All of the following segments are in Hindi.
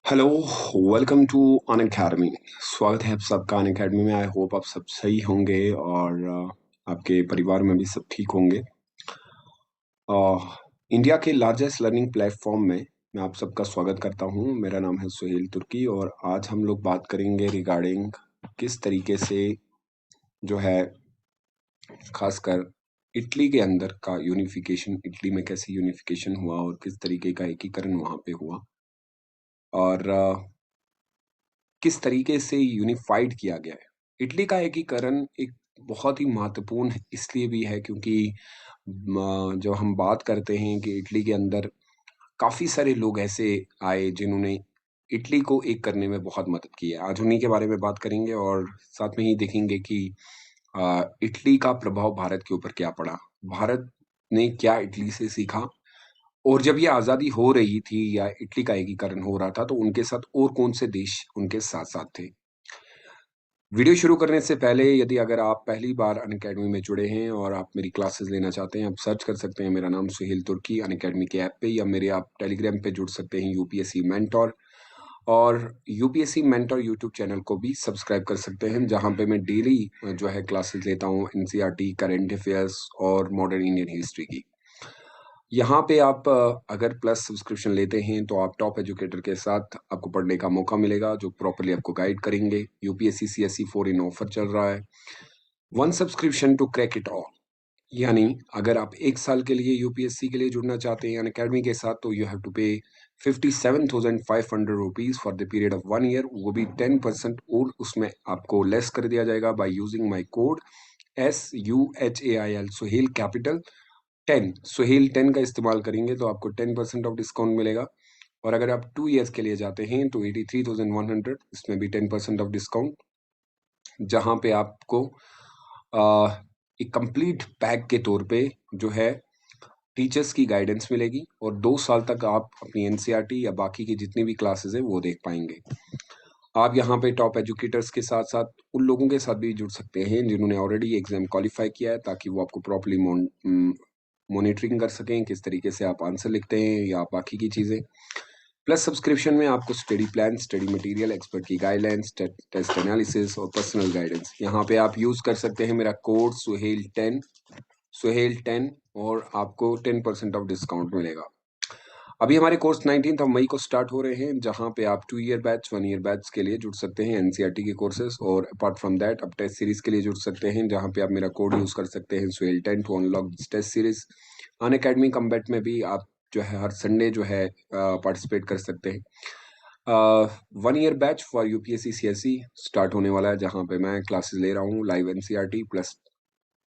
Hello. Welcome to Unacademy. स्वागत है आप सबका अन अकेडमी में। आई होप आप सब सही होंगे और आपके परिवार में भी सब ठीक होंगे। इंडिया के लार्जेस्ट लर्निंग प्लेटफॉर्म में मैं आप सबका स्वागत करता हूं। मेरा नाम है सुहेल तुर्की और आज हम लोग बात करेंगे रिगार्डिंग किस तरीके से जो है खासकर इटली के अंदर का यूनिफिकेशन, इटली में कैसे यूनिफिकेशन हुआ और किस तरीके का एकीकरण वहां पे हुआ और किस तरीके से यूनिफाइड किया गया है। इटली का एकीकरण एक बहुत ही महत्वपूर्ण इसलिए भी है क्योंकि जब हम बात करते हैं कि इटली के अंदर काफ़ी सारे लोग ऐसे आए जिन्होंने इटली को एक करने में बहुत मदद की है। आज उन्हीं के बारे में बात करेंगे और साथ में ही देखेंगे कि इटली का प्रभाव भारत के ऊपर क्या पड़ा, भारत ने क्या इटली से सीखा और जब ये आज़ादी हो रही थी या इटली का एकीकरण हो रहा था तो उनके साथ और कौन से देश उनके साथ-साथ थे। वीडियो शुरू करने से पहले यदि अगर आप पहली बार अनअकैडमी में जुड़े हैं और आप मेरी क्लासेस लेना चाहते हैं, आप सर्च कर सकते हैं मेरा नाम सुहेल तुर्की अनअकैडमी के ऐप पे या मेरे आप टेलीग्राम पे जुड़ सकते हैं यूपीएससी मेंटोर और यूपीएससी मेंटोर यूट्यूब चैनल को भी सब्सक्राइब कर सकते हैं जहाँ पे मैं डेली जो है क्लासेस लेता हूँ एनसीईआरटी, करंट अफेयर्स और मॉडर्न इंडियन हिस्ट्री की। यहाँ पे आप अगर प्लस सब्सक्रिप्शन लेते हैं तो आप टॉप एजुकेटर के साथ आपको पढ़ने का मौका मिलेगा जो प्रॉपर्ली आपको गाइड करेंगे। यूपीएससी सीएसई 4 इन ऑफर चल रहा है, one subscription to crack it all. यानी अगर आप 1 साल के लिए यूपीएससी के लिए जुड़ना चाहते हैं अनअकैडमी के साथ तो यू हैव टू पे 57,500 rupees for the period of 1 year. वो भी 10% और उसमें आपको लेस कर दिया जाएगा by using my code SUHAIL Suhail capital 10 Suhail 10 का इस्तेमाल करेंगे तो आपको 10% ऑफ डिस्काउंट मिलेगा। और अगर आप 2 ईयर्स के लिए जाते हैं तो 83,100, इसमें भी 10% ऑफ डिस्काउंट, जहां पे आपको एक कंप्लीट पैक के तौर पे जो है टीचर्स की गाइडेंस मिलेगी और 2 साल तक आप अपनी एनसीईआरटी या बाकी की जितनी भी क्लासेस है वो देख पाएंगे। आप यहाँ पे टॉप एजुकेटर्स के साथ साथ उन लोगों के साथ भी जुड़ सकते हैं जिन्होंने ऑलरेडी एग्जाम क्वालिफाई किया है ताकि वो आपको प्रॉपरली मॉनिटरिंग कर सकें किस तरीके से आप आंसर लिखते हैं या बाकी की चीज़ें। प्लस सब्सक्रिप्शन में आपको study plan, study material, expert की गाइडलाइंस, टेस्ट एनालिसिस और पर्सनल गाइडेंस। यहाँ पे आप यूज़ कर सकते हैं मेरा कोड सुहेल 10 और आपको 10% ऑफ डिस्काउंट मिलेगा। अभी हमारे कोर्स 19 मई को स्टार्ट हो रहे हैं जहां पे आप 2 ईयर बैच, 1 ईयर बैच के लिए जुड़ सकते हैं एनसीईआरटी के कोर्सेज और अपार्ट फ्रॉम दैट आप टेस्ट सीरीज के लिए जुड़ सकते हैं जहां पे आप मेरा कोड यूज कर सकते हैं Suhail 10 to unlock this test series. Unacademy Combat में भी आप जो है हर संडे जो है पार्टिसिपेट कर सकते हैं। 1 year batch for UPSC CSE start होने वाला है जहां पे मैं क्लासेस ले रहा हूँ लाइव एनसीईआरटी प्लस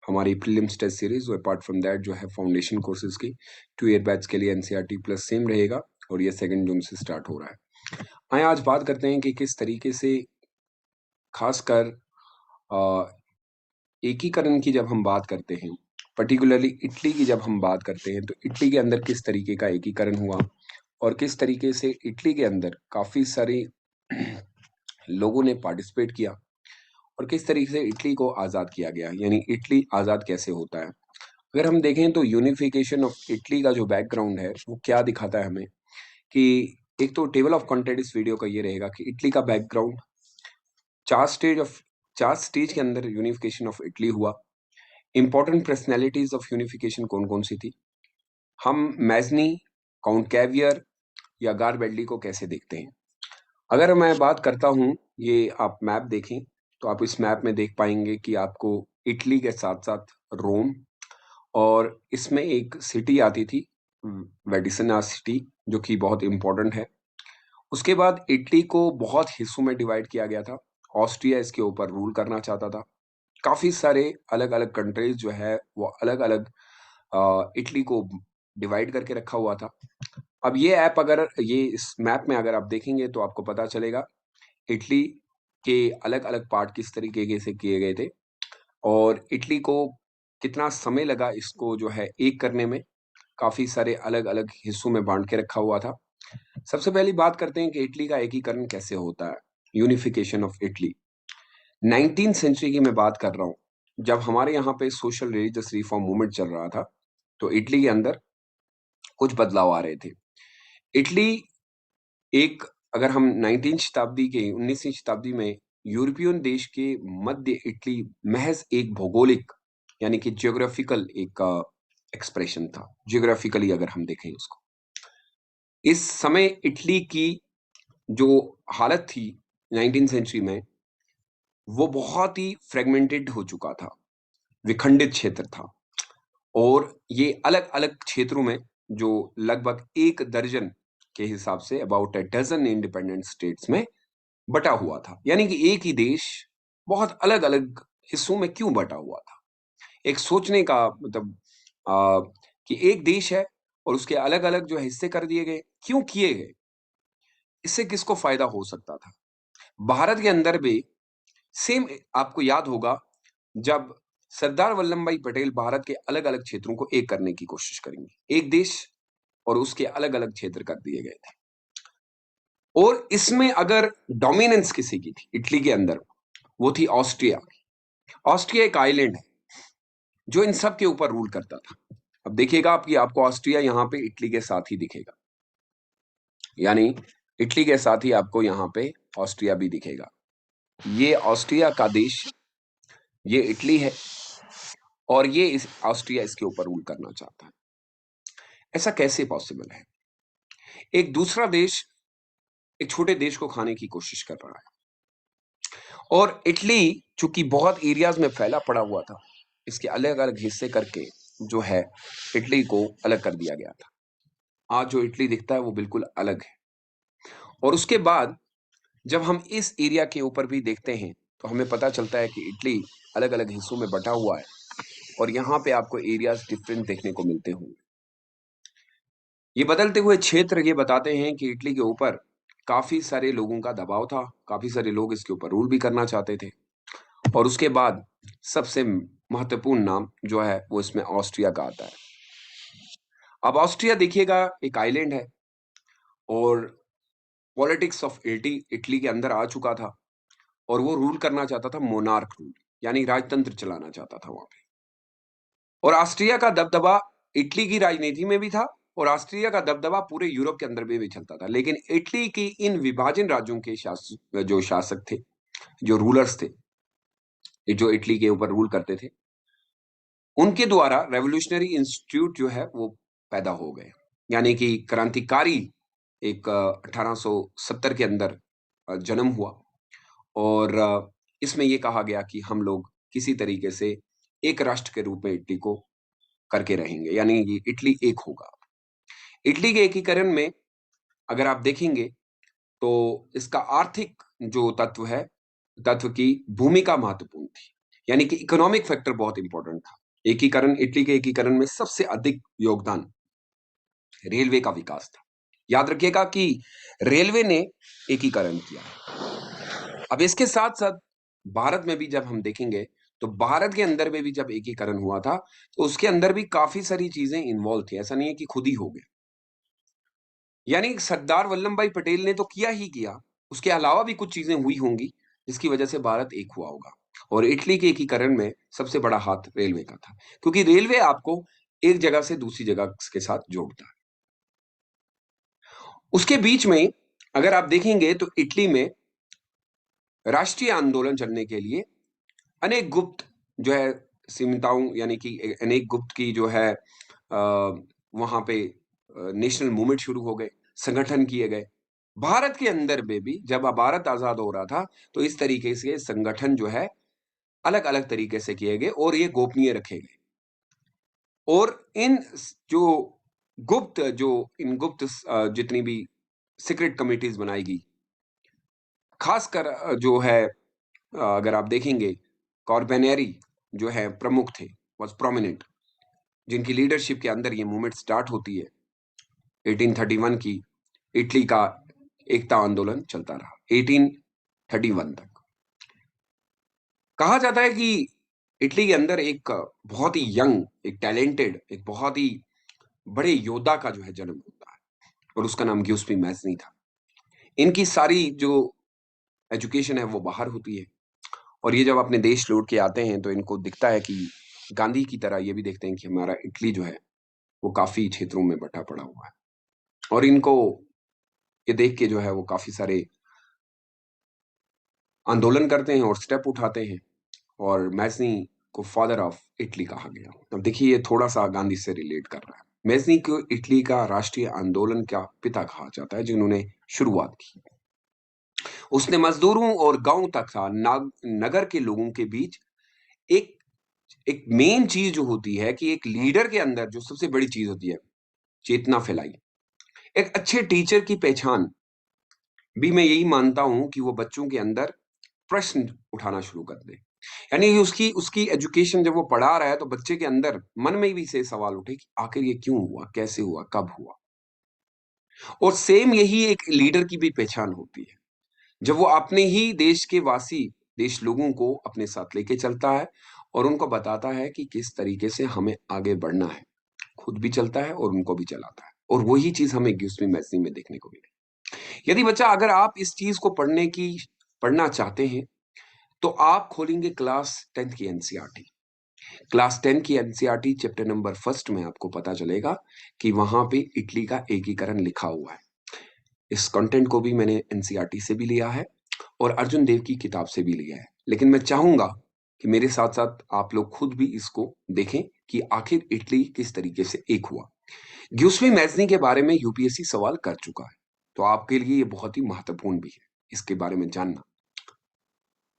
हमारी प्रीलिम्स टेस्ट सीरीज और अपार्ट फ्रॉम दैट जो है फाउंडेशन कोर्सेज की 2 ईयर बैच के लिए एनसीईआरटी प्लस सेम रहेगा और ये 2 जून से स्टार्ट हो रहा है। आइए आज बात करते हैं कि किस तरीके से खासकर एकीकरण की जब हम बात करते हैं, पर्टिकुलरली इटली की जब हम बात करते हैं तो इटली के अंदर किस तरीके का एकीकरण हुआ और किस तरीके से इटली के अंदर काफी सारे लोगों ने पार्टिसिपेट किया और किस तरीके से इटली को आज़ाद किया गया, यानी इटली आज़ाद कैसे होता है। अगर हम देखें तो यूनिफिकेशन ऑफ इटली का जो बैकग्राउंड है वो क्या दिखाता है हमें कि एक तो टेबल ऑफ कंटेंट इस वीडियो का ये रहेगा कि इटली का बैकग्राउंड, चार स्टेज ऑफ चार स्टेज के अंदर यूनिफिकेशन ऑफ इटली हुआ। इंपॉर्टेंट पर्सनैलिटीज ऑफ यूनिफिकेशन कौन कौन सी थी, हम मैजनी, काउंट कैवियर या गारबेल्ली को कैसे देखते हैं। अगर मैं बात करता हूँ, ये आप मैप देखें तो आप इस मैप में देख पाएंगे कि आपको इटली के साथ साथ रोम और इसमें एक सिटी आती थी वेडिसना सिटी जो कि बहुत इंपॉर्टेंट है। उसके बाद इटली को बहुत हिस्सों में डिवाइड किया गया था। ऑस्ट्रिया इसके ऊपर रूल करना चाहता था। काफी सारे अलग अलग कंट्रीज जो है वो अलग अलग इटली को डिवाइड करके रखा हुआ था। अब ये ऐप अगर ये इस मैप में अगर आप देखेंगे तो आपको पता चलेगा इटली के अलग अलग पार्ट किस तरीके से किए गए थे और इटली को कितना समय लगा इसको जो है एक करने में। काफी सारे अलग अलग हिस्सों में बांट के रखा हुआ था। सबसे पहली बात करते हैं कि इटली का एकीकरण कैसे होता है, unification of Italy. 19th century की मैं बात कर रहा हूँ, जब हमारे यहाँ पे सोशल रिलीजियस रिफॉर्म मूवमेंट चल रहा था तो इटली के अंदर कुछ बदलाव आ रहे थे। इटली एक अगर हम 19वीं शताब्दी में यूरोपियन देश के मध्य इटली महज एक भौगोलिक यानी कि जियोग्राफिकल एक एक्सप्रेशन था। जियोग्राफिकली अगर हम देखें उसको, इस समय इटली की जो हालत थी 19 सेंचुरी में, वो बहुत ही फ्रेगमेंटेड हो चुका था, विखंडित क्षेत्र था। और ये अलग-अलग क्षेत्रों में जो लगभग 1 दर्जन के हिसाब say about a dozen independent states में बटा हुआ था। यानी कि एक ही देश बहुत अलग-अलग हिस्सों में क्यों बटा हुआ था? एक सोचने का मतलब कि एक देश है और उसके अलग-अलग जो हिस्से कर दिए गए, क्यों किए गए? इससे किसको फ़ायदा हो सकता था? भारत के अंदर भी सेम आपको याद होगा जब सरदार वल्लभ भाई पटेल भारत के अलग-अलग क्षेत्रों को एक करने की कोशिश करेंगे। एक देश और उसके अलग-अलग क्षेत्र कर दिए गए थे। और इसमें अगर डोमिनेंस किसी की थी इटली के अंदर, वो थी ऑस्ट्रिया। ऑस्ट्रिया एक आइलैंड है जो इन सब के ऊपर रूल करता था। अब देखिएगा आप कि आपको ऑस्ट्रिया यहाँ पे इटली के साथ ही दिखेगा। यानी इटली के साथ ही आपको यहाँ पे ऑस्ट्रिया भी दिखेगा। ये ऑस्ट्रिया का देश, ये इटली है और ये इस ऑस्ट्रिया इसके ऊपर रूल करना चाहता है। ऐसा कैसे पॉसिबल है? एक दूसरा देश एक छोटे देश को खाने की कोशिश कर रहा है। और इटली चूंकि बहुत एरियाज में फैला पड़ा हुआ था, इसके अलग-अलग हिस्से करके जो है इटली को अलग कर दिया गया था। आज जो इटली दिखता है वो बिल्कुल अलग है। और उसके बाद जब हम इस एरिया के ऊपर भी देखते हैं, तो हमें पता चलता है कि इटली अलग-अलग हिस्सों में बँटा हुआ है और यहाँ पे आपको एरियाज डिफरेंट देखने को मिलते होंगे। ये बदलते हुए क्षेत्र ये बताते हैं कि इटली के ऊपर काफ़ी सारे लोगों का दबाव था, काफ़ी सारे लोग इसके ऊपर रूल भी करना चाहते थे। और उसके बाद सबसे महत्वपूर्ण नाम जो है वो इसमें ऑस्ट्रिया का आता है। अब ऑस्ट्रिया देखिएगा एक आइलैंड है और पॉलिटिक्स ऑफ इटली के अंदर आ चुका था और वो रूल करना चाहता था मोनार्क रूल, यानी राजतंत्र चलाना चाहता था वहां पे। और ऑस्ट्रिया का दबदबा इटली की राजनीति में भी था और ऑस्ट्रिया का दबदबा पूरे यूरोप के अंदर भी चलता था। लेकिन इटली की इन विभाजन राज्यों के जो शासक थे, जो रूलर्स थे, जो इटली के ऊपर रूल करते थे, उनके द्वारा रेवोल्यूशनरी इंस्टीट्यूट जो है वो पैदा हो गए। यानी कि क्रांतिकारी एक 1870 के अंदर जन्म हुआ और इसमें ये कहा गया कि हम लोग किसी तरीके से एक राष्ट्र के रूप में इटली को करके रहेंगे, यानी ये इटली एक होगा। इटली के एकीकरण में अगर आप देखेंगे तो इसका आर्थिक जो तत्व की भूमिका महत्वपूर्ण थी। यानी कि इकोनॉमिक फैक्टर बहुत इंपॉर्टेंट था। इटली के एकीकरण में सबसे अधिक योगदान रेलवे का विकास था। याद रखिएगा कि रेलवे ने एकीकरण किया है। अब इसके साथ-साथ भारत में भी जब हम देखेंगे, तो भारत के अंदर में भी जब एकीकरण हुआ था, तो उसके अंदर भी काफ़ी सारी चीज़ें इन्वॉल्व थी। ऐसा नहीं है कि खुद ही हो गया। यानी सरदार वल्लभ भाई पटेल ने तो किया ही किया, उसके अलावा भी कुछ चीज़ें हुई होंगी, जिसकी वजह से भारत एक हुआ होगा। और इटली के एकीकरण में सबसे बड़ा हाथ रेलवे का था, क्योंकि रेलवे आपको एक जगह से दूसरी जगह के साथ जोड़ता है। उसके बीच में अगर आप देखेंगे तो इटली में राष्ट्रीय आंदोलन चलने के लिए अनेक गुप्त जो है सीमिताओं यानी कि अनेक गुप्त की जो है वहाँ पे नेशनल मूवमेंट शुरू हो गए, संगठन किए गए। भारत के अंदर में भी जब भारत आज़ाद हो रहा था, तो इस तरीके से संगठन जो है अलग-अलग तरीके से किए गए और ये गोपनीय रखे गए। और इन स जो जितनी भी सीक्रेट कमिटीज़ बनाई गई, खासकर जो है अगर आप देखेंगे कॉर्बेनेरी जो है प्रमुख थे, वाज़ प्रोमिनेंट, जिनकी लीडरशिप के अंदर ये मूवमेंट स्टार्ट होती है 1831 की। इटली का एकता आंदोलन चलता रहा 1831 तक। कहा जाता है कि इटली के अंदर एक बहुत ही यंग, एक टैलेंटेड, एक बहुत ही बड़े योद्धा का जो है जन्म होता है और उसका नाम गियुस्पी मैज़नी था। इनकी सारी जो एजुकेशन है वो बाहर होती है और ये जब अपने देश लौट के आते हैं तो इनको दिखता है कि गांधी की तरह ये भी देखते हैं कि हमारा इटली जो है वो काफ़ी क्षेत्रों में बँटा पड़ा हुआ है और इनको ये देख के जो है वो काफी सारे आंदोलन करते हैं और स्टेप उठाते हैं, और मैज़नी को फादर ऑफ इटली कहा गया। अब देखिए ये थोड़ा सा गांधी से रिलेट कर रहा है। मैज़नी को इटली का राष्ट्रीय आंदोलन का पिता कहा जाता है, जिन्होंने शुरुआत की। उसने मजदूरों और गांव तथा नगर के लोगों के बीच एक एक मेन चीज जो होती है कि एक लीडर के अंदर जो सबसे बड़ी चीज होती है, चेतना फैलाई। एक अच्छे टीचर की पहचान भी मैं यही मानता हूं कि वो बच्चों के अंदर प्रश्न उठाना शुरू कर दे। यानी कि उसकी उसकी एजुकेशन जब वो पढ़ा रहा है तो बच्चे के अंदर मन में भी से सवाल उठे कि आखिर ये क्यों हुआ, कैसे हुआ, कब हुआ। और सेम यही एक लीडर की भी पहचान होती है, जब वो अपने ही देश के वासी देश लोगों को अपने साथ लेके चलता है और उनको बताता है कि किस तरीके से हमें आगे बढ़ना है। खुद भी चलता है और उनको भी चलाता है, और वही चीज हमें 11वीं मैगजीन में देखने को मिली। यदि बच्चा, अगर आप इस चीज को पढ़ना चाहते हैं, तो आप खोलेंगे क्लास 10 की एनसीईआरटी। क्लास 10 की एनसीईआरटी चैप्टर नंबर फर्स्ट में आपको पता चलेगा कि वहां पे इटली का एकीकरण लिखा हुआ है। इस कंटेंट को भी मैंने एनसीईआरटी से भी लिया है और अर्जुन देव की किताब से भी लिया है, लेकिन मैं चाहूंगा कि मेरे साथ साथ आप लोग खुद भी इसको देखें कि आखिर इटली किस तरीके से एक हुआ। ग्यूस्वी मैज़नी के बारे में यूपीएससी सवाल कर चुका है, तो आपके लिए ये बहुत ही महत्वपूर्ण भी है इसके बारे में जानना।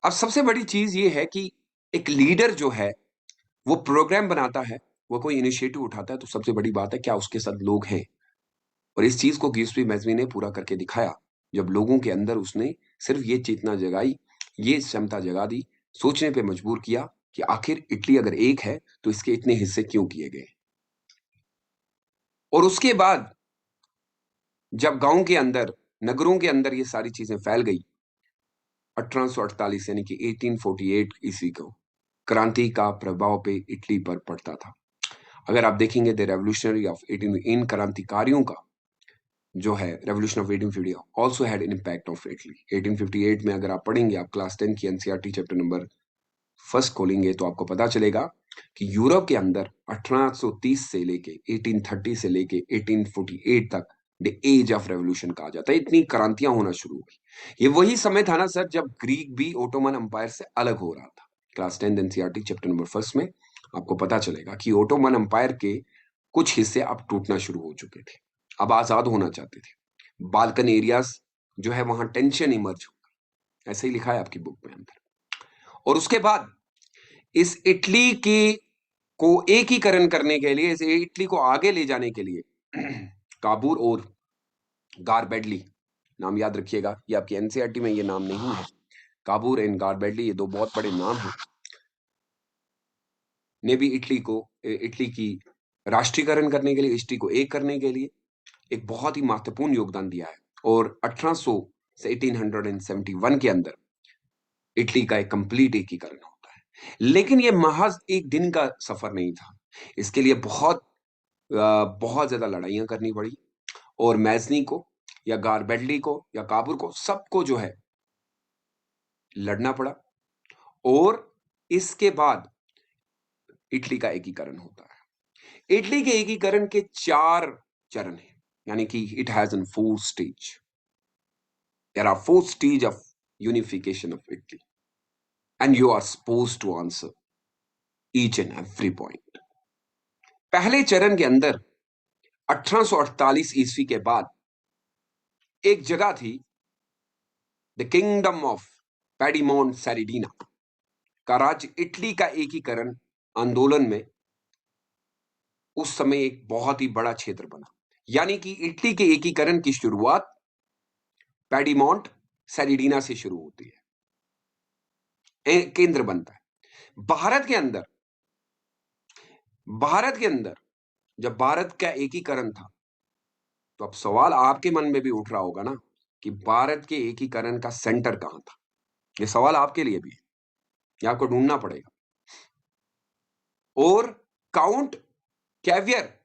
अब सबसे बड़ी चीज ये है कि एक लीडर जो है वो प्रोग्राम बनाता है, वो कोई इनिशिएटिव उठाता है, तो सबसे बड़ी बात है क्या उसके साथ लोग हैं। और इस चीज को ग्यूस्वी मैज़नी ने पूरा करके दिखाया, जब लोगों के अंदर उसने सिर्फ ये चेतना जगाई, ये क्षमता जगा दी, सोचने पे मजबूर किया कि आखिर इटली अगर एक है तो इसके इतने हिस्से क्यों किए गए। और उसके बाद जब गांव के अंदर, नगरों के अंदर ये सारी चीजें फैल गई, 1848 यानी कि 1848 ईस्वी को क्रांति का प्रभाव पे इटली पर पड़ता था। अगर आप देखेंगे द रेवोल्यूशनरी ऑफ 18, इन क्रांतिकारियों का जो है revolution of 1850 also had an impact of Italy. 1858 में अगर आप पढ़ेंगे, आप क्लास 10 की एनसीईआरटी चैप्टर नंबर फर्स्ट खोलेंगे, तो आपको पता चलेगा कि यूरोप के अंदर 1830 से लेके 1830 से लेके 1848 तक द एज ऑफ रेवोल्यूशन कहा जाता है। इतनी क्रांतियां होना शुरू हुई। ये वही समय था ना सर जब ग्रीक भी ओटोमन अंपायर से अलग हो रहा था। Class 10 NCERT chapter number first में आपको पता चलेगा कि ओटोमन अंपायर के कुछ हिस्से अब टूटना शुरू हो चुके थे, अब आजाद होना चाहते थे। बाल्कन एरियाज जो है वहां टेंशन इमर्ज हो गई, ऐसे ही लिखा है आपकी बुक में अंदर। और उसके बाद इस इटली के को एकीकरण करने के लिए, इस इटली को आगे ले जाने के लिए काबूर और गारबेडली, नाम याद रखिएगा, ये आपकी एनसीईआरटी में ये नाम नहीं है। काबूर एंड गारबेडली ये दो बहुत बड़े नाम हैं, ने भी इटली की राष्ट्रीयकरण करने के लिए, इटली को एक करने के लिए एक बहुत ही महत्वपूर्ण योगदान दिया है। और 1800 से 1871 के अंदर इटली का एक कंप्लीट एकीकरण होता है। लेकिन ये महज एक दिन का सफर नहीं था, इसके लिए बहुत ज्यादा लड़ाइयां करनी पड़ी, और मैज़नी को या गारबेडली को या काबूर को, सबको जो है लड़ना पड़ा। और इसके बाद इटली का एकीकरण होता है। इटली के एकीकरण के 4 चरण हैं, यानी कि it has an 4 stage. There are 4 stage of unification of Italy and you are suppose to answer each and every point. पहले चरण के अंदर 1848 ईस्वी के बाद एक जगह थी, द किंगडम ऑफ पेडिमोंट सैरिडीना का राज्य। इटली का एकीकरण आंदोलन में उस समय एक बहुत ही बड़ा क्षेत्र बना, यानी कि इटली के एकीकरण की शुरुआत पेडिमोंट सैरिडीना से शुरू होती है, केंद्र बनता है। भारत के अंदर जब भारत का एकीकरण था, तो अब सवाल आपके मन में भी उठ रहा होगा ना कि भारत के एकीकरण का सेंटर कहां था। ये सवाल आपके लिए भी है, ये आपको ढूंढना पड़ेगा। और काउंट कैवियर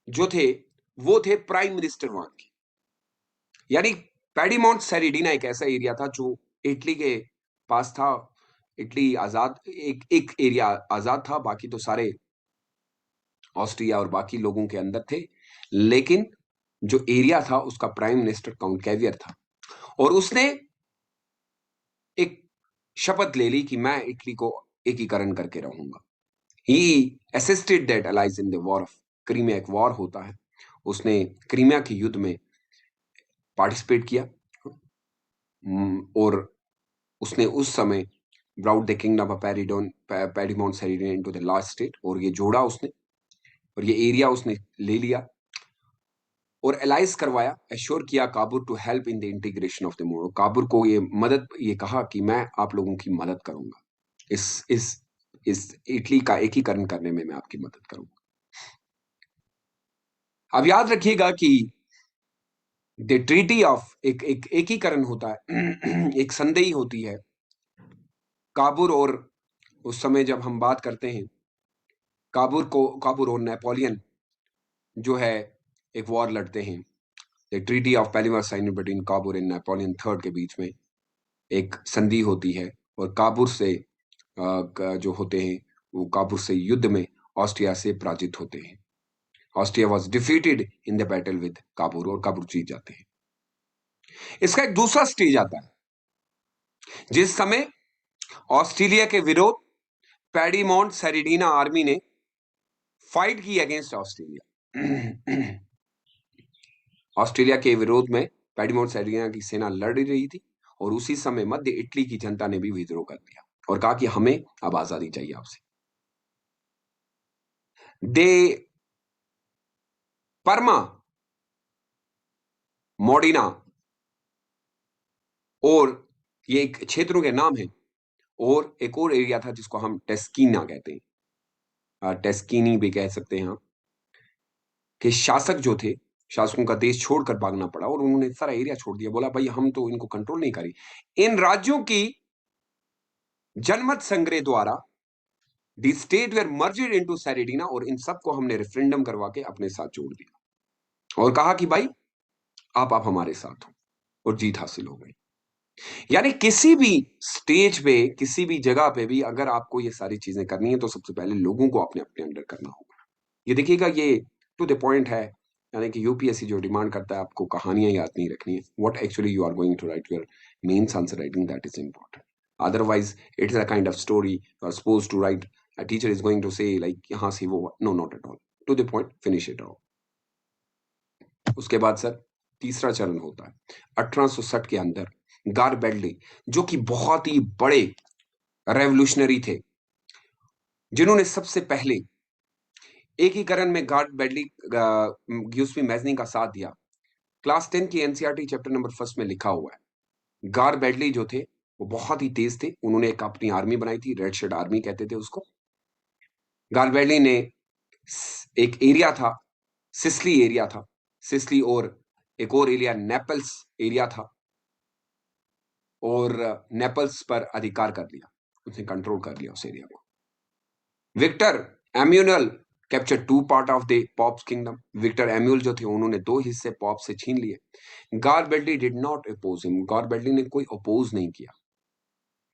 जो थे वो थे प्राइम मिनिस्टर वहां के। यानी पेडिमोंट सैरिडीना एक ऐसा एरिया था जो इटली के पास था। इटली आजाद, एक एरिया आजाद था, बाकी तो सारे ऑस्ट्रिया और बाकी लोगों के अंदर थे। लेकिन जो एरिया था उसका प्राइम मिनिस्टर काउंट कैवियर था, और उसने एक शपथ ले ली कि मैं इटली को एकीकरण करके रहूंगा। He assisted that allies in the war of Crimea, एक वॉर होता है, उसने क्रीमिया के युद्ध में पार्टिसिपेट किया, और उसने उस समय brought the kingdom of Piedmont Sardinia into the last state, और ये जोड़ा उसने, और ये एरिया उसने ले लिया और एलाइज करवाया, एश्योर किया Cavour to help in the integration of the more. Cavour को ये कहा कि मैं आप लोगों की मदद करूंगा, इस इटली का एकीकरण करने में मैं आपकी मदद करूंगा। अब याद रखिएगा कि द ट्रीटी ऑफ एक एकीकरण होता है एक संधि होती है काबुल, और उस समय जब हम बात करते हैं काबुल और नेपोलियन जो है एक वॉर लड़ते हैं, the treaty of Plombieres sign between Cavour and Napoleon third के बीच में एक संधि होती है, और काबुल से जो होते हैं वो काबुल से युद्ध में ऑस्ट्रिया से पराजित होते हैं। Austria was defeated in the battle with Kabul, और काबुल जीत जाते हैं। इसका एक दूसरा स्टेज आता है जिस समय ऑस्ट्रेलिया के विरोध पेडिमोंट सेरिडीना आर्मी ने फाइट की अगेंस्ट ऑस्ट्रेलिया। ऑस्ट्रेलिया के विरोध में पेडिमोंट सेरिडीना की सेना लड़ रही थी, और उसी समय मध्य इटली की जनता ने भी विद्रोह कर दिया और कहा कि हमें अब आजादी चाहिए आपसे। दे परमा, मोडिना, और ये एक क्षेत्रों के नाम है, और एक और एरिया था जिसको हम टेस्कीना कहते हैं, टेस्कीनी भी कह सकते हैं, कि शासक जो थे, शासकों का देश छोड़कर भागना पड़ा और उन्होंने सारा एरिया छोड़ दिया, बोला भाई हम तो इनको कंट्रोल नहीं करी। इन राज्यों की जनमत संग्रह द्वारा the state were merged into Sardinia, और इन सबको हमने रेफरेंडम करवा के अपने साथ जोड़ दिया और कहा कि भाई आप हमारे साथ हो, और जीत हासिल हो गई। यानी किसी भी स्टेज पे, किसी भी जगह पे भी अगर आपको ये सारी चीजें करनी है तो सबसे पहले लोगों को अपने अपने अंडर करना होगा। ये देखिएगा, ये टू द पॉइंट है, यानी कि यूपीएससी जो डिमांड करता है आपको कहानियां याद नहीं रखनी है, what actually you are going to write your mains answer writing, that is important. Otherwise it is a kind of story you are suppose to write, a teacher is going to say like यहां से वो, no not at all, to the point, finish it all. उसके बाद सर तीसरा चरण होता है 1860 के अंदर गार बेडली, जो कि बहुत ही बड़े रेवोल्यूशनरी थे, जिन्होंने सबसे पहले एकीकरण में गार्ड बेडली गिउस्पी मैजनी का साथ दिया। क्लास 10 की एनसीईआरटी चैप्टर नंबर फर्स्ट में लिखा हुआ है। गार बेडली जो थे वो बहुत ही तेज थे, उन्होंने एक अपनी आर्मी बनाई थी, रेड शर्ट आर्मी कहते थे उसको। गार बेडली ने एक एरिया था, सिसली एरिया था, सिसली, और एक और एरिया नेपल्स एरिया था, और नेपल्स पर अधिकार कर लिया, उसने कंट्रोल कर लिया उस एरिया को। Victor Emmanuel capture two part of the Pope's kingdom. Victor Emmanuel जो थे उन्होंने दो हिस्से पॉप से छीन लिए। Garibaldi did not oppose him, Garibaldi ने कोई अपोज नहीं किया,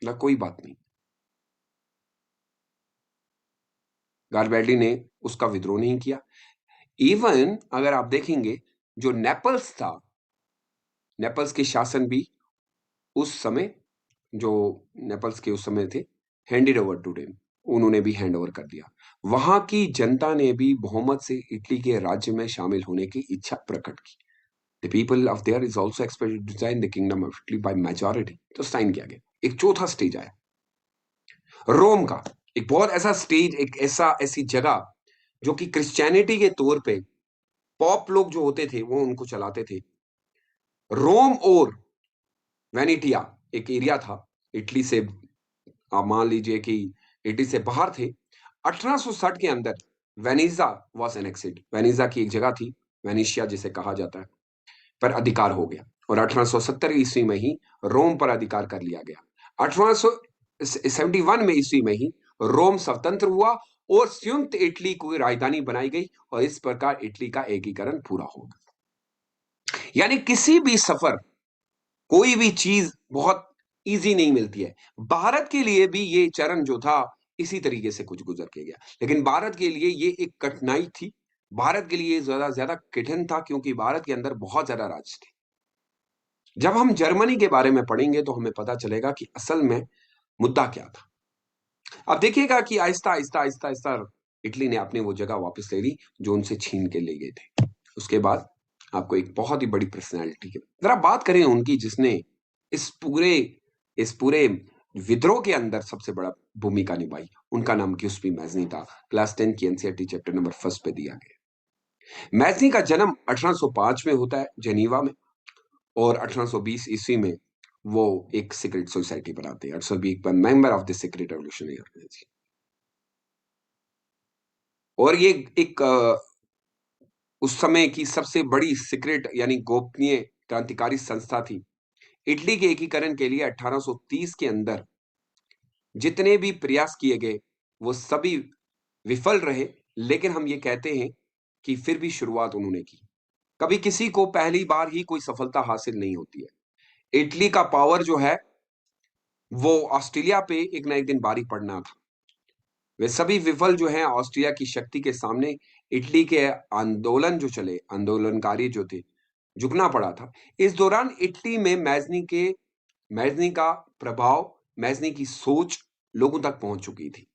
ना कोई बात नहीं, गारबेल्डी ने उसका विद्रोह नहीं किया। इवन अगर आप देखेंगे जो नेपल्स था, नेपल्स के शासन भी उस समय, जो नेपल्स के उस समय थे, हैंडेड ओवर टू देम, उन्होंने भी हैंड ओवर कर दिया। वहां की जनता ने भी बहुमत से इटली के राज्य में शामिल होने की इच्छा प्रकट की। The people of there is also expected to join the kingdom of Italy by majority, तो साइन किया गया। एक चौथा स्टेज आया रोम का, एक बहुत ऐसा स्टेज, एक ऐसी जगह जो कि क्रिश्चियनिटी के तौर पे पॉप लोग जो होते थे वो उनको चलाते थे। रोम और वेनेटिया एक एरिया था, इटली से आप मान लीजिए कि इटली से बाहर थे। 1860 के अंदर वेनिजा वॉज एनेक्सेड, वेनिजा की एक जगह थी, वेनिशिया जिसे कहा जाता है, पर अधिकार हो गया, और 1870 ईस्वी में ही रोम पर अधिकार कर लिया गया। 1871 में ईस्वी में ही रोम स्वतंत्र हुआ और संयुक्त इटली को राजधानी बनाई गई, और इस प्रकार इटली का एकीकरण पूरा हो गया। यानी किसी भी सफर, कोई भी चीज बहुत इजी नहीं मिलती है। भारत के लिए भी ये चरण जो था इसी तरीके से कुछ गुजर के गया, लेकिन भारत के लिए ये एक कठिनाई थी, भारत के लिए ज्यादा कठिन था, क्योंकि भारत के अंदर बहुत ज्यादा राज्य थे। जब हम जर्मनी के बारे में पढ़ेंगे तो हमें पता चलेगा कि असल में मुद्दा क्या था। अब देखिएगा कि आहिस्ता आहिस्ता आहिस्ता आहिस्ता इटली ने अपनी वो जगह वापस ले ली जो उनसे छीन के ले गए थे। उसके बाद आपको एक बहुत ही बड़ी पर्सनैलिटी की जरा बात करें उनकी, जिसने इस पूरे विद्रोह के अंदर सबसे बड़ा भूमिका निभाई। उनका नाम ग्यूस्पी मैज़नी था। क्लास 10 की एनसीईआरटी चैप्टर नंबर 1 पे दिया गया। मैज़नी का जन्म 1805 में होता है जेनीवा में, और 1820 ईस्वी में वो एक सीक्रेट सोसाइटी बनाते हैं, और सभी एक member of the secret revolutionary organisation. और ये एक उस समय की सबसे बड़ी सीक्रेट यानी गोपनीय क्रांतिकारी संस्था थी। इटली के एकीकरण के लिए 1830 के अंदर जितने भी प्रयास किए गए वो सभी विफल रहे, लेकिन हम ये कहते हैं कि फिर भी शुरुआत उन्होंने की। कभी किसी को पहली बार ही कोई सफलता हासिल नहीं होती है। इटली का पावर जो है वो ऑस्ट्रेलिया पे एक ना एक दिन भारी पड़ना था। वे सभी विफल जो हैं ऑस्ट्रिया की शक्ति के सामने। इटली के आंदोलन जो चले, आंदोलनकारी जो थे, झुकना पड़ा था। इस दौरान इटली में मैज़नी का प्रभाव, मैज़नी की सोच लोगों तक पहुंच चुकी थी।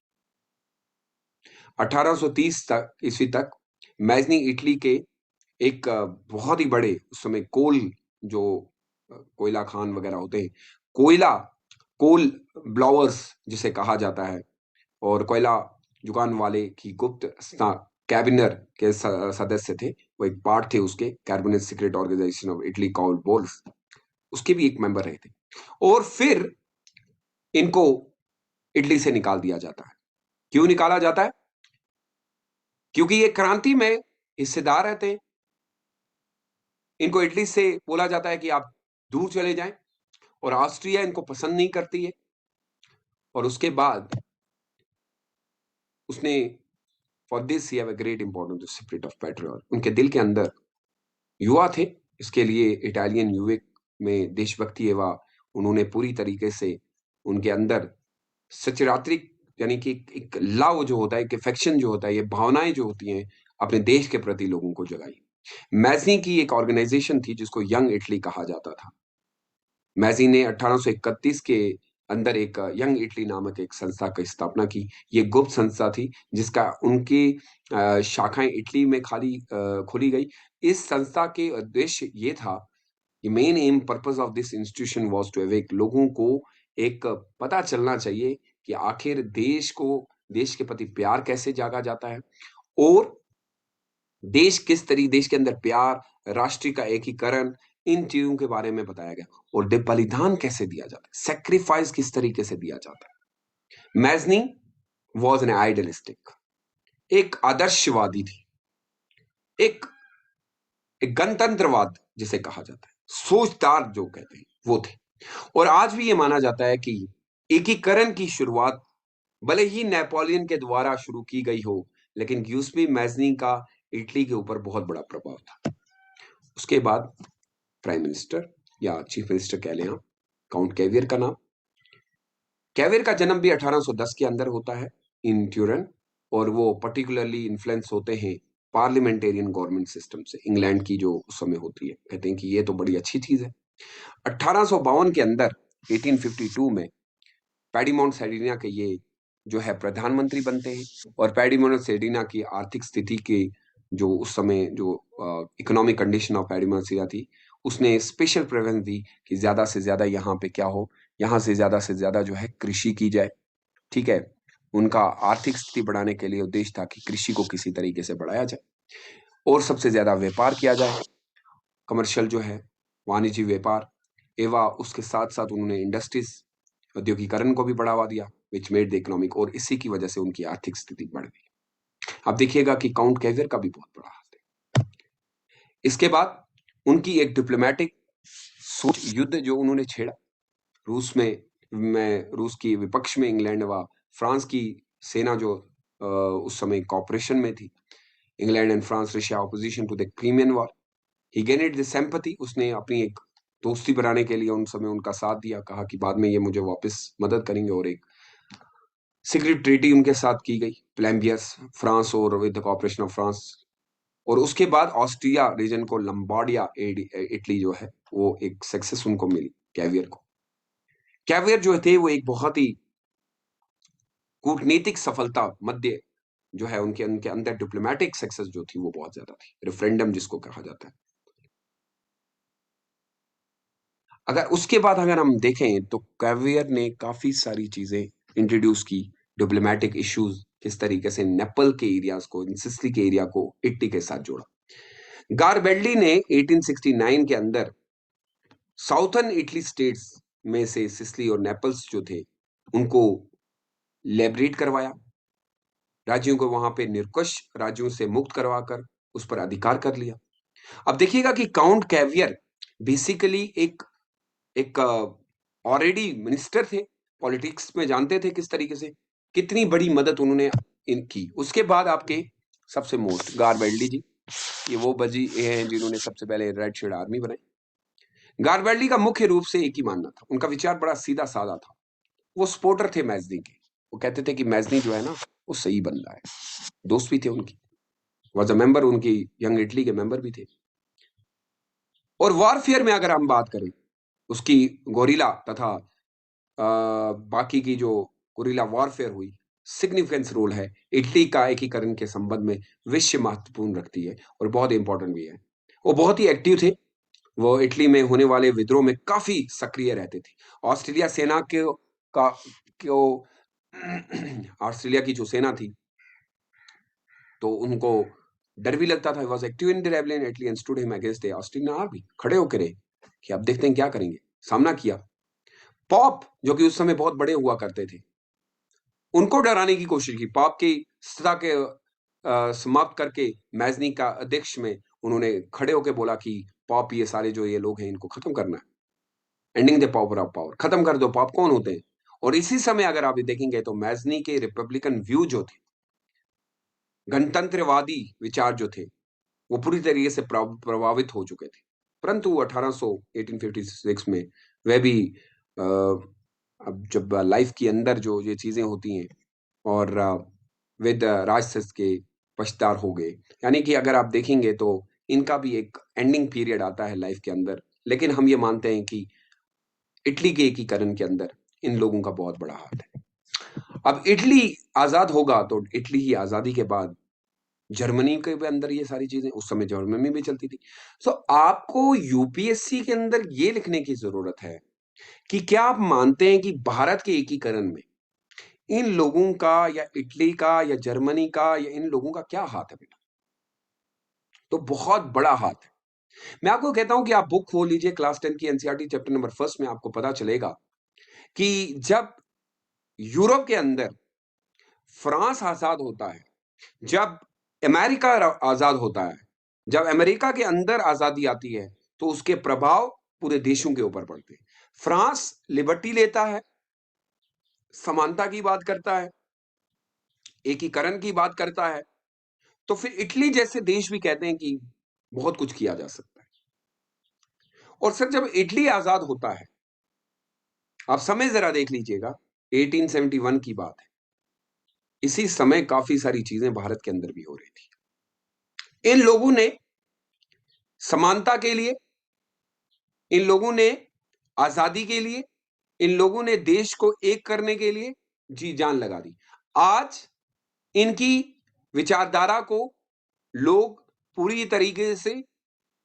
1830 तक ईस्वी तक मैज़नी इटली के एक बहुत ही बड़े उस समय जो कोयला खान वगैरह होते हैं, कोल ब्लावर्स जिसे कहा जाता है, और कोयला जुगान वाले की गुप्त कैबिनर के सदस्य थे। वो एक पार्ट थे उसके cabinet secret organisation of Italy called बोल्स, उसके भी एक मेंबर रहे थे। और फिर इनको इटली से निकाल दिया जाता है। क्यों निकाला जाता है? क्योंकि ये क्रांति में हिस्सेदार रहते हैं। इनको इटली से बोला जाता है कि आप दूर चले जाएं, और ऑस्ट्रिया इनको पसंद नहीं करती है। और उसके बाद उसने for this he have a great importance the spirit of patriot. उनके दिल के अंदर युवा थे, इसके लिए इटालियन युवे में देशभक्ति एवं उन्होंने पूरी तरीके से उनके अंदर सचरात्रिक यानी कि एक लव जो होता है, एक अफेक्शन जो होता है, ये भावनाएं जो होती हैं अपने देश के प्रति लोगों को जगाई। मैज़नी की एक ऑर्गेनाइजेशन थी जिसको यंग इटली कहा जाता था। मैज़नी ने 1831 के अंदर एक यंग इटली नामक एक संस्था की स्थापना की। ये गुप्त संस्था थी जिसका उनकी शाखाएं इटली में खोली गई। इस संस्था के उद्देश्य ये था, The main aim purpose of this institution was to awake लोगों को एक पता चलना चाहिए कि आखिर देश के प्रति प्यार कैसे जागा जाता है, और देश के अंदर प्यार, राष्ट्र का एकीकरण, इन चीजों के बारे में बताया गया। और बलिदान कैसे दिया जाता है, सेक्रीफाइस किस तरीके से दिया जाता है। मैज़नी वॉज एन आइडियलिस्टिक, एक आदर्शवादी थी, एक गणतंत्रवाद जिसे कहा जाता है, सोचदार जो कहते हैं वो थे। और आज भी ये माना जाता है कि एकीकरण की शुरुआत भले ही नेपोलियन के द्वारा शुरू की गई हो, लेकिन ग्यूस्पी मैज़नी का इटली के ऊपर बहुत बड़ा प्रभाव था। उसके बाद प्राइम मिनिस्टर या चीफ मिनिस्टर कह लें आप, काउंट कैवियर का नाम। कैवियर का जन्म भी 1810 के अंदर होता है इन ट्यूरन, और वो पर्टिकुलरली इन्फ्लुएंस होते हैं पार्लियामेंटेरियन गवर्नमेंट सिस्टम से, इंग्लैंड की जो उस समय होती है। कहते हैं कि ये तो बड़ी अच्छी चीज है। 1852 के अंदर 1852 में पैडीमोंट सेडिना के ये जो है प्रधानमंत्री बनते हैं। और पैडीमोंट सेडिना की आर्थिक स्थिति के जो उस समय जो इकोनॉमिक कंडीशन ऑफ पैडीमोंट सेडिना थी, उसने स्पेशल प्रेफरेंस दी कि ज्यादा से ज्यादा यहाँ पे क्या हो, यहाँ से ज्यादा जो है कृषि की जाए। ठीक है, उनका आर्थिक स्थिति बढ़ाने के लिए उद्देश्य था कि कृषि को किसी तरीके से बढ़ाया जाए और सबसे ज्यादा व्यापार किया जाए, कमर्शियल जो है वाणिज्य व्यापार। एवं उसके साथ साथ उन्होंने इंडस्ट्रीज, औद्योगिकरण को भी बढ़ावा दिया, विच मेड द इकोनॉमिक, और इसी की वजह से उनकी आर्थिक स्थिति बढ़ गई। अब देखिएगा कि काउंट कैवियर का भी बहुत बड़ा हाथ है। इसके बाद उनकी एक डिप्लोमेटिक सोच, युद्ध जो उन्होंने छेड़ा रूस की विपक्ष में इंग्लैंड व फ्रांस की सेना जो उस समय कॉपरेशन में थी। England and France Russia opposition to the Crimean war. He gained the sympathy, उसने अपनी एक दोस्ती बनाने के लिए उन समय उनका साथ दिया, कहा कि बाद में ये मुझे वापस मदद करेंगे, और एक सीक्रेट ट्रीटी उनके साथ की गई, प्लैम्बियस फ्रांस और with the cooperation of France और उसके बाद ऑस्ट्रिया रीजन को लंबार्डिया इटली जो है वो एक सक्सेस उनको मिली कैवियर को। कैवियर जो थे वो एक बहुत ही कूटनीतिक सफलता मध्य जो है उनके उनके अंदर डिप्लोमेटिक सक्सेस जो थी वो बहुत ज्यादा थी, रेफरेंडम जिसको कहा जाता है। अगर उसके बाद अगर हम देखें तो कैवियर ने काफी सारी चीजें इंट्रोड्यूस की, डिप्लोमेटिक इश्यूज किस तरीके से नेपल के एरियाज को, सिसिली के एरिया को इटली के साथ जोड़ा। गारबेल्डी ने 1869 के अंदर साउथर्न इटली स्टेट्स में से सिसिली और नेपल्स जो थे उनको लिबरेट करवाया, राज्यों को वहां पे निरंकुश राज्यों से मुक्त करवाकर उस पर अधिकार कर लिया। अब देखिएगा कि काउंट कैवियर बेसिकली एक एक ऑलरेडी मिनिस्टर थे, पॉलिटिक्स में जानते थे किस तरीके से, कितनी बड़ी मदद उन्होंने इनकी। उसके बाद आपके सबसे मोस्ट गारबेल्डी जी, ये वो बजी हैं जिन्होंने सबसे पहले रेड शेड आर्मी बनाई। गारबेल्डी का मुख्य रूप से एक ही मानना था, उनका विचार बड़ा सीधा साधा था। वो सपोर्टर थे मैजनी के, वो कहते थे कि मैजनी जो है ना वो सही बंदा है, दोस्त भी थे उनकी, वॉज अ मेंबर, उनकी यंग इटली के मेंबर भी थे। और वॉरफेयर में अगर हम बात करें उसकी गोरिल्ला तथा बाकी की जो गोरिल्ला वॉरफेयर हुई, सिग्निफिकेंस रोल है इटली का एकीकरण के संबंध में, विश्व महत्वपूर्ण रखती है और बहुत इंपॉर्टेंट भी है। वो बहुत ही एक्टिव थे, वो इटली में होने वाले विद्रोह में काफी सक्रिय रहते थे। ऑस्ट्रेलिया सेना के का को ऑस्ट्रेलिया की जो सेना थी तो उनको डर भी लगता था। Was active in the rebellion Italy and stood him against the Austrian army, खड़े होकर रहे कि अब देखते हैं क्या करेंगे, सामना किया। पॉप जो कि उस समय बहुत बड़े हुआ करते थे, उनको डराने की कोशिश की, पॉप की सत्ता के समाप्त करके मैजनी का अध्यक्ष में उन्होंने खड़े होकर बोला कि पॉप ये सारे जो ये लोग हैं इनको खत्म करना है, ending the power of power, खत्म कर दो। पॉप कौन होते हैं? और इसी समय अगर आप देखेंगे तो मैजनी के रिपब्लिकन व्यू जो थे, गणतंत्रवादी विचार जो थे, वो पूरी तरीके से प्रभावित हो चुके थे। परंतु 1856 में वह भी अब जब लाइफ के अंदर जो ये चीजें होती हैं और विद राजसस के पछतार हो गए, यानी कि अगर आप देखेंगे तो इनका भी एक एंडिंग पीरियड आता है लाइफ के अंदर। लेकिन हम ये मानते हैं कि इटली के एकीकरण के अंदर इन लोगों का बहुत बड़ा हाथ है। अब इटली आजाद होगा तो इटली की आजादी के बाद जर्मनी के भी अंदर ये सारी चीजें, उस समय जर्मनी में भी चलती थी। सो आपको यूपीएससी के अंदर ये लिखने की जरूरत है कि क्या आप मानते हैं कि भारत के एकीकरण में इन लोगों का या इटली का या जर्मनी का या इन लोगों का क्या हाथ है बेटा? तो बहुत बड़ा हाथ है। मैं आपको कहता हूं कि आप बुक खोल लीजिए, क्लास 10 की एनसीईआरटी चैप्टर नंबर 1 में आपको पता चलेगा कि जब यूरोप के अंदर फ्रांस आजाद होता है, जब अमेरिका आजाद होता है, जब अमेरिका के अंदर आजादी आती है तो उसके प्रभाव पूरे देशों के ऊपर पड़ते हैं। फ्रांस लिबर्टी लेता है, समानता की बात करता है, एकीकरण की बात करता है, तो फिर इटली जैसे देश भी कहते हैं कि बहुत कुछ किया जा सकता है। और सर जब इटली आजाद होता है, आप समय जरा देख लीजिएगा, 1871 की बात है, इसी समय काफी सारी चीजें भारत के अंदर भी हो रही थी। इन लोगों ने समानता के लिए, इन लोगों ने आजादी के लिए, इन लोगों ने देश को एक करने के लिए जी जान लगा दी। आज इनकी विचारधारा को लोग पूरी तरीके से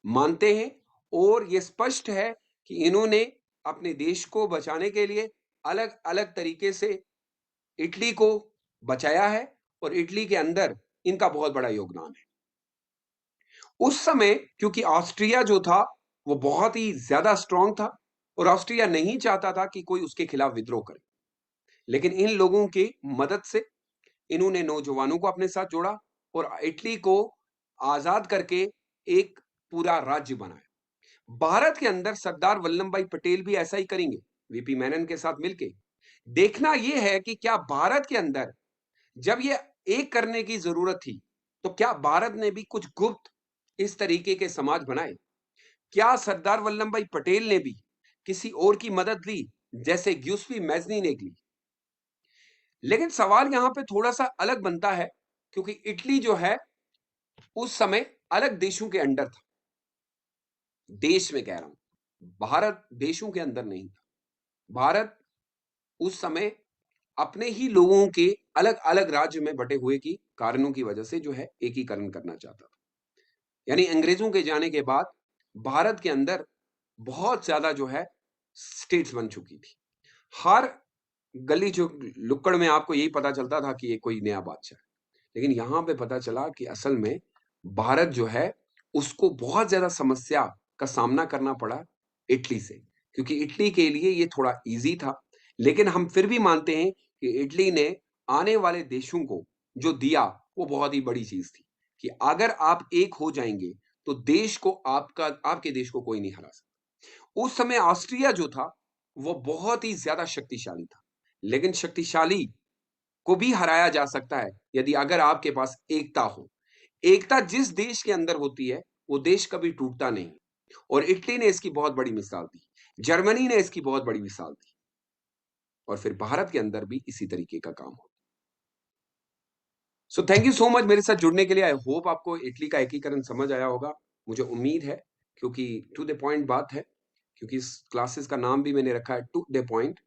मानते हैं और यह स्पष्ट है कि इन्होंने अपने देश को बचाने के लिए अलग अलग तरीके से इटली को बचाया है और इटली के अंदर इनका बहुत बड़ा योगदान है। उस समय क्योंकि ऑस्ट्रिया जो था वो बहुत ही ज्यादा स्ट्रांग था और ऑस्ट्रिया नहीं चाहता था कि कोई उसके खिलाफ विद्रोह करे, लेकिन इन लोगों की मदद से इन्होंने नौजवानों को अपने साथ जोड़ा और इटली को आजाद करके एक पूरा राज्य बनाया। भारत के अंदर सरदार वल्लभ भाई पटेल भी ऐसा ही करेंगे, वीपी मेनन के साथ मिलके। देखना यह है कि क्या भारत के अंदर जब ये एक करने की जरूरत थी तो क्या भारत ने भी कुछ गुप्त इस तरीके के समाज बनाए? क्या सरदार वल्लभ भाई पटेल ने भी किसी और की मदद ली जैसे ग्यूस्पी मैजनी ने ली? लेकिन सवाल यहां पे थोड़ा सा अलग बनता है क्योंकि इटली जो है उस समय अलग देशों के अंडर था। देश में कह रहा हूं, भारत देशों के अंदर नहीं था। भारत उस समय अपने ही लोगों के अलग अलग राज्य में बटे हुए की कारणों की वजह से जो है एकीकरण करना चाहता था। यानी अंग्रेजों के जाने के बाद भारत के अंदर बहुत ज्यादा जो है स्टेट्स बन चुकी थी। हर गली जो लुक्कड़ में आपको यही पता चलता था कि ये कोई नया बादशाह है। लेकिन यहां पे पता चला कि असल में भारत जो है उसको बहुत ज्यादा समस्या का सामना करना पड़ा इटली से, क्योंकि इटली के लिए ये थोड़ा इजी था। लेकिन हम फिर भी मानते हैं कि इटली ने आने वाले देशों को जो दिया वो बहुत ही बड़ी चीज थी, कि अगर आप एक हो जाएंगे तो देश को आपके देश को कोई नहीं हरा सकता। उस समय ऑस्ट्रिया जो था वो बहुत ही ज्यादा शक्तिशाली था, लेकिन शक्तिशाली को भी हराया जा सकता है यदि अगर आपके पास एकता हो। एकता जिस देश के अंदर होती है वो देश कभी टूटता नहीं। और इटली ने इसकी बहुत बड़ी मिसाल दी, जर्मनी ने इसकी बहुत बड़ी मिसाल दी, और फिर भारत के अंदर भी इसी तरीके का काम हो। So thank you so much मेरे साथ जुड़ने के लिए। आई होप आपको इटली का एकीकरण समझ आया होगा, मुझे उम्मीद है, क्योंकि टू द पॉइंट बात है, क्योंकि इस क्लासेस का नाम भी मैंने रखा है टू द पॉइंट।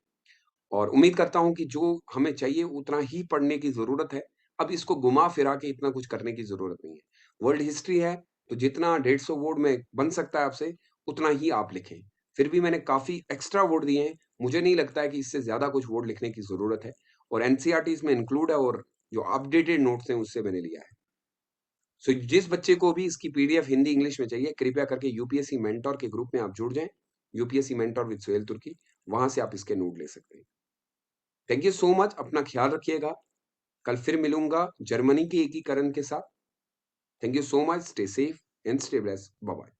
और उम्मीद करता हूँ कि जो हमें चाहिए उतना ही पढ़ने की ज़रूरत है। अब इसको घुमा-फिरा के इतना कुछ करने की ज़रूरत नहीं है। वर्ल्ड हिस्ट्री है, तो जितना 150 वर्ड में बन सकता है आपसे, उतना ही आप लिखें। फिर भी मैंने काफ़ी एक्स्ट्रा वर्ड दिए हैं, मुझे नहीं लगता है कि इससे ज़्यादा कुछ वर्ड लिखने की ज़रूरत है। और एनसीईआरटी इसमें इंक्लूड है, और जो अपडेटेड नोट्स हैं उससे मैंने लिया है। सो जिस बच्चे को भी इसकी पीडीएफ हिंदी इंग्लिश में चाहिए, कृपया करके यूपीएससी मेंटर के ग्रुप में आप जुड़ जाएँ। यूपीएससी मेंटर विद सुहेल तुर्की, वहाँ से आप इसके नोट ले सकते हैं। थैंक यू सो मच, अपना ख्याल रखिएगा। कल फिर मिलूंगा जर्मनी के एकीकरण के साथ। Thank you so much, stay safe and stay blessed, bye bye.